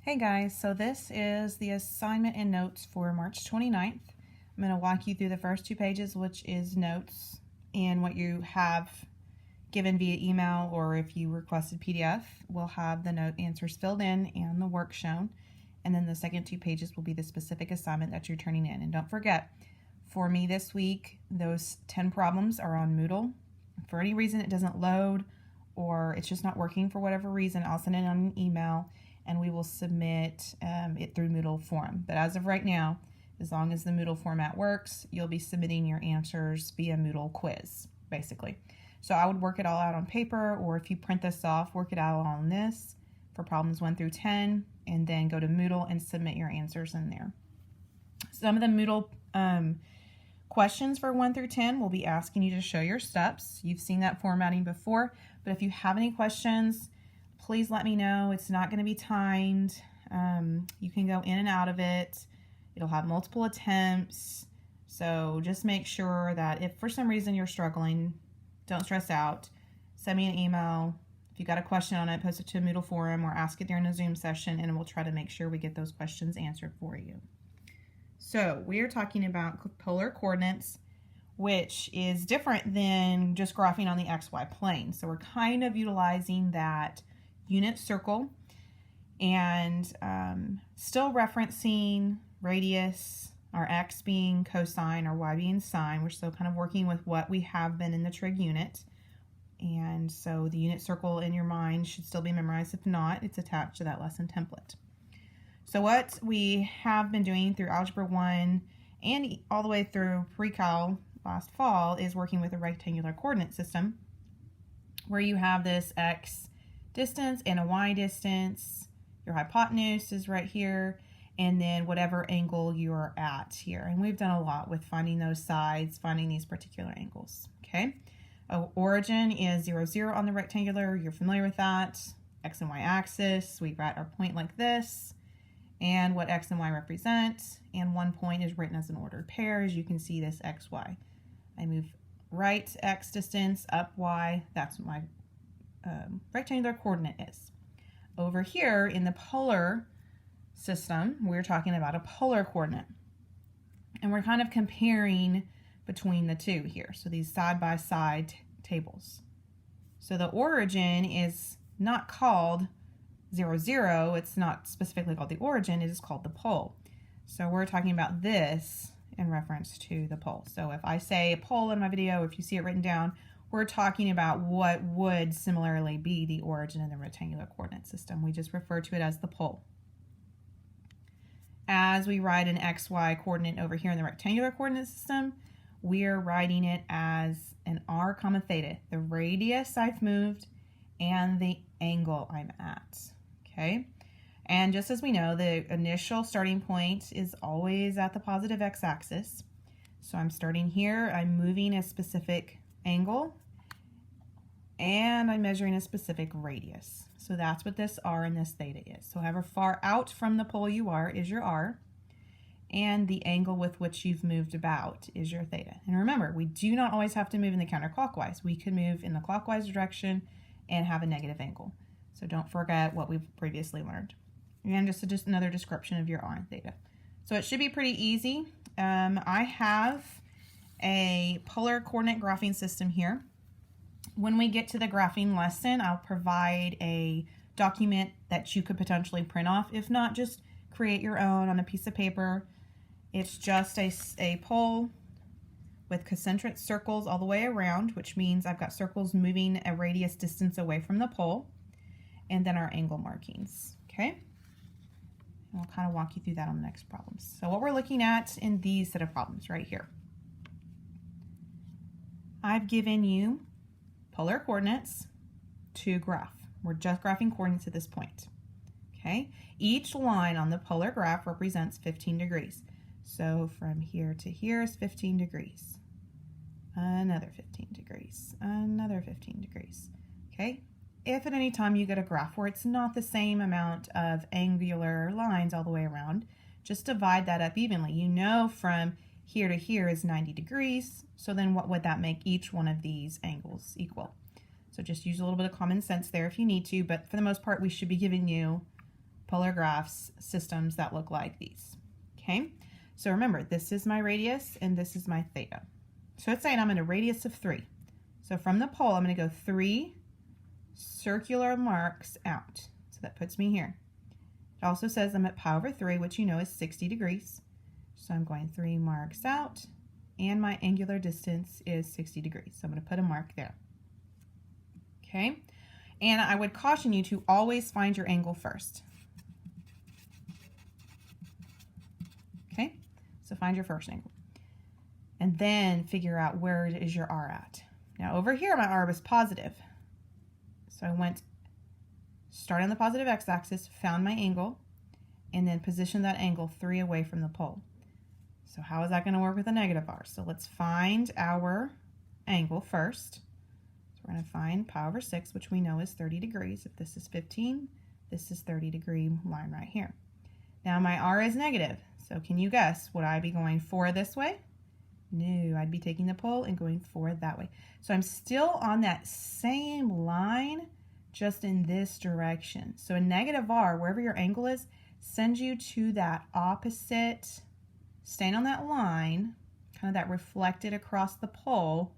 Hey guys, so this is the assignment and notes for March 29th. I'm going to walk you through the first 2 pages, which is notes and what you have given via email, or if you requested PDF, we'll have the note answers filled in and the work shown. And then the second 2 pages will be the specific assignment that you're turning in. And don't forget, for me this week, those 10 problems are on Moodle. If for any reason it doesn't load or it's just not working for whatever reason, I'll send it on an email and we will submit it through Moodle Forum. But as of right now, as long as the Moodle format works, you'll be submitting your answers via Moodle quiz, basically. So I would work it all out on paper, or if you print this off, work it out on this for problems 1 through 10, and then go to Moodle and submit your answers in there. Some of the Moodle questions for 1 through 10 will be asking you to show your steps. You've seen that formatting before, but if you have any questions, please let me know. It's not going to be timed. You can go in and out of it. It'll have multiple attempts. So just make sure that if for some reason you're struggling, don't stress out. Send me an email. If you got a question on it, post it to a Moodle forum or ask it during a Zoom session, and we'll try to make sure we get those questions answered for you. So we are talking about polar coordinates, which is different than just graphing on the XY plane. So we're kind of utilizing that unit circle and still referencing radius, our x being cosine or y being sine. We're still kind of working with what we have been in the trig unit. And so the unit circle in your mind should still be memorized. If not, it's attached to that lesson template. So what we have been doing through Algebra 1 and all the way through pre-cal last fall is working with a rectangular coordinate system where you have this x distance and a y distance. Your hypotenuse is right here, and then whatever angle you're at here. And we've done a lot with finding those sides, finding these particular angles, okay? Origin is 0, 0 on the rectangular. You're familiar with that. X and y axis, we write our point like this, and what x and y represent, and one point is written as an ordered pair. As you can see, this x, y. I move right x distance, up y, that's what my rectangular coordinate is. Over here in the polar system, we're talking about a polar coordinate. And we're kind of comparing between the two here. So these side-by-side tables. So the origin is not called 0, 0. It's not specifically called the origin. It is called the pole. So we're talking about this in reference to the pole. So if I say pole in my video, if you see it written down, we're talking about what would similarly be the origin in the rectangular coordinate system. We just refer to it as the pole. As we write an XY coordinate over here in the rectangular coordinate system, we're writing it as an r comma theta, the radius I've moved and the angle I'm at, okay? And just as we know, the initial starting point is always at the positive x-axis. So I'm starting here, I'm moving a specific angle, and I'm measuring a specific radius. So that's what this r and this theta is. So however far out from the pole you are is your r, and the angle with which you've moved about is your theta. And remember, we do not always have to move in the counterclockwise. We could move in the clockwise direction and have a negative angle. So don't forget what we've previously learned. And just another description of your r and theta. So it should be pretty easy. I have a polar coordinate graphing system here. When we get to the graphing lesson, I'll provide a document that you could potentially print off. If not, just create your own on a piece of paper. It's just a pole with concentric circles all the way around, which means I've got circles moving a radius distance away from the pole, and then our angle markings, okay? And I'll kind of walk you through that on the next problems. So what we're looking at in these set of problems right here, I've given you polar coordinates to graph. We're just graphing coordinates at this point, okay? Each line on the polar graph represents 15 degrees. So from here to here is 15 degrees. Another 15 degrees, another 15 degrees, okay? If at any time you get a graph where it's not the same amount of angular lines all the way around, just divide that up evenly. You know from here to here is 90 degrees, so then what would that make each one of these angles equal? So just use a little bit of common sense there if you need to, but for the most part, we should be giving you polar graphs systems that look like these. Okay, so remember, this is my radius and this is my theta. So it's saying I'm in a radius of 3. So from the pole, I'm going to go 3 circular marks out. So that puts me here. It also says I'm at pi over 3, which you know is 60 degrees. So I'm going 3 marks out, and my angular distance is 60 degrees. So I'm going to put a mark there. Okay, and I would caution you to always find your angle first. Okay, so find your first angle. And then figure out where is your r at. Now over here, my r was positive. So I went, started on the positive x-axis, found my angle, and then positioned that angle 3 away from the pole. So how is that going to work with a negative r? So let's find our angle first. So we're going to find pi over 6, which we know is 30 degrees. If this is 15, this is 30-degree line right here. Now my r is negative. So can you guess, would I be going 4 this way? No, I'd be taking the pole and going forward that way. So I'm still on that same line, just in this direction. So a negative r, wherever your angle is, sends you to that opposite, staying on that line, kind of that reflected across the pole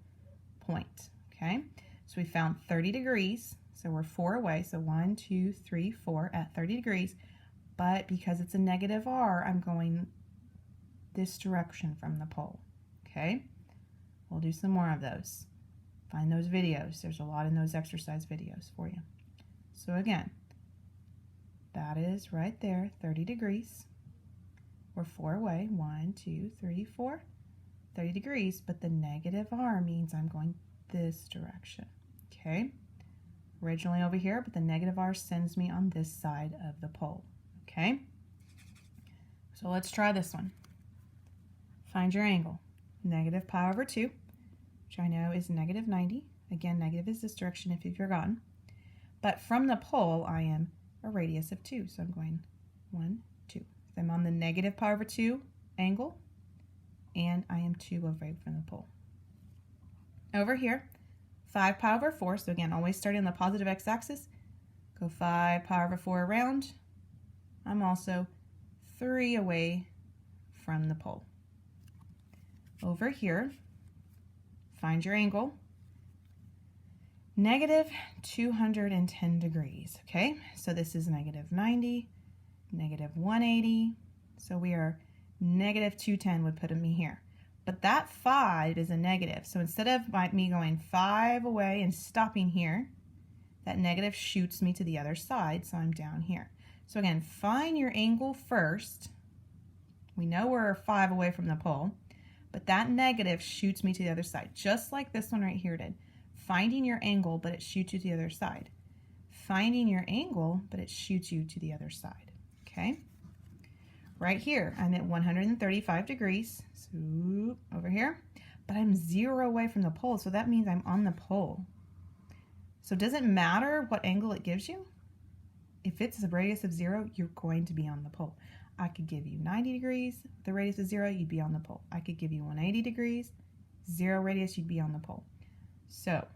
point, okay? So we found 30 degrees, so we're 4 away. So 1, 2, 3, 4 at 30 degrees. But because it's a negative r, I'm going this direction from the pole. Okay, we'll do some more of those. Find those videos. There's a lot in those exercise videos for you. So again, that is right there, 30 degrees. We're 4 away, 1, 2, 3, 4, 30 degrees, but the negative r means I'm going this direction, okay? Originally over here, but the negative r sends me on this side of the pole, okay? So let's try this one. Find your angle. Negative pi over 2, which I know is negative 90. Again, negative is this direction if you've forgotten. But from the pole, I am a radius of 2. So I'm going 1, 2. So I'm on the negative pi over 2 angle, and I am 2 away from the pole. Over here, 5 pi over 4. So again, always starting on the positive x-axis. Go 5 pi over 4 around. I'm also 3 away from the pole. Over here, find your angle, negative 210 degrees, okay? So this is negative 90, negative 180, so we are negative 210 would put me here. But that 5 is a negative, so instead of me going 5 away and stopping here, that negative shoots me to the other side, so I'm down here. So again, find your angle first. We know we're 5 away from the pole. But that negative shoots me to the other side, just like this one right here did. Finding your angle, but it shoots you to the other side. Finding your angle, but it shoots you to the other side, okay? Right here, I'm at 135 degrees, so over here, but I'm 0 away from the pole, so that means I'm on the pole. So does it matter what angle it gives you? If it's a radius of 0, you're going to be on the pole. I could give you 90 degrees, the radius is 0, you'd be on the pole. I could give you 180 degrees, 0 radius, you'd be on the pole. So,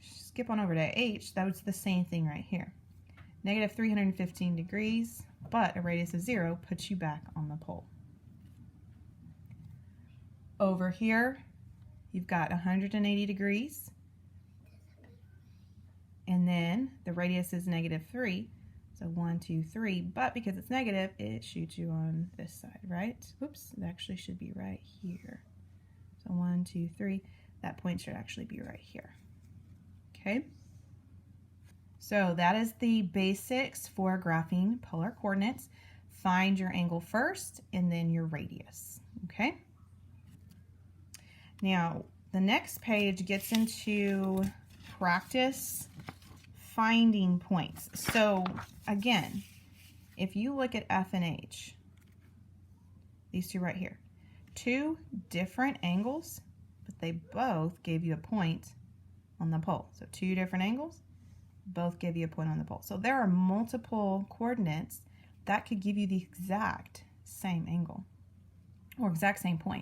skip on over to H, that was the same thing right here. Negative 315 degrees, but a radius of 0 puts you back on the pole. Over here, you've got 180 degrees, and then the radius is negative 3. So 1, 2, 3, but because it's negative, it shoots you on this side, right? Oops, it actually should be right here. So 1, 2, 3, that point should actually be right here. Okay? So that is the basics for graphing polar coordinates. Find your angle first and then your radius, okay? Now, the next page gets into practice finding points. So again, if you look at F and H, these two right here, 2 different angles, but they both gave you a point on the pole. So 2 different angles, both give you a point on the pole. So there are multiple coordinates that could give you the exact same angle or exact same point.